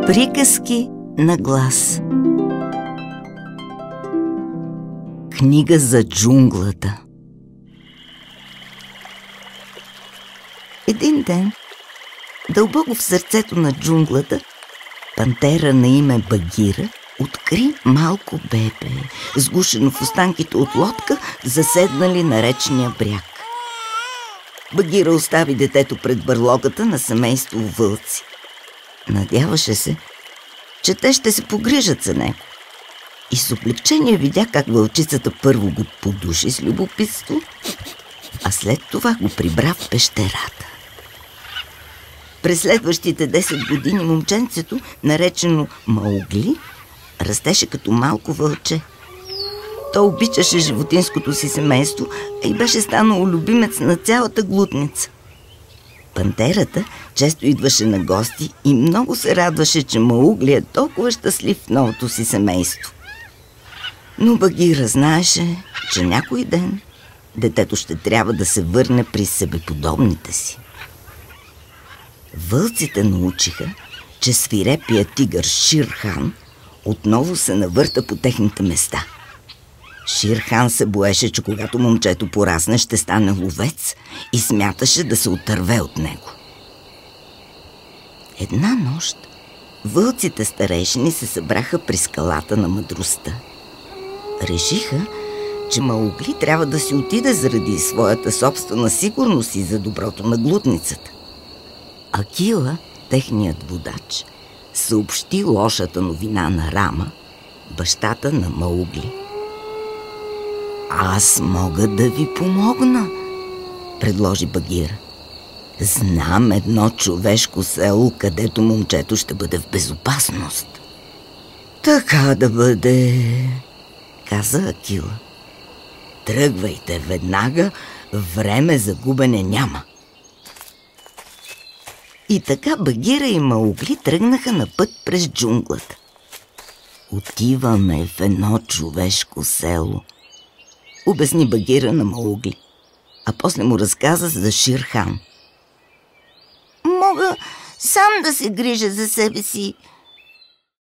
Приказки на глас. Книга за джунглата. Един ден, дълбоко в сърцето на джунглата, пантера на име Багира откри малко бебе, сгушено в останките от лодка, заседнали на речния бряг. Багира остави детето пред бърлогата на семейство вълци. Надяваше се, че те ще се погрижат за него. И с облегчение видя как вълчицата първо го подуши с любопитство, а след това го прибра в пещерата. През следващите 10 години момченцето, наречено Маугли, растеше като малко вълче. То обичаше животинското си семейство, а и беше станало любимец на цялата глутница. Пантерата често идваше на гости и много се радваше, че Маугли е толкова щастлив в новото си семейство. Но Багира знаеше, че някой ден детето ще трябва да се върне при себеподобните си. Вълците научиха, че свирепия тигър Шир Хан отново се навърта по техните места. Шир Хан се боеше, че когато момчето порасне, ще стане ловец и смяташе да се отърве от него. Една нощ вълците старейшини се събраха при скалата на мъдростта. Решиха, че Маугли трябва да си отиде заради своята собствена сигурност и за доброто на глутницата. Акила, техният водач, съобщи лошата новина на Рама, бащата на Маугли. „Аз мога да ви помогна“, предложи Багира. „Знам едно човешко село, където момчето ще бъде в безопасност“. „Така да бъде“, каза Акила. „Тръгвайте веднага, време за губене няма“. И така Багира и Маугли тръгнаха на път през джунглата. „Отиваме в едно човешко село“, обясни Багира на Маугли, а после му разказа за Шир Хан. „Мога сам да се грижа за себе си“,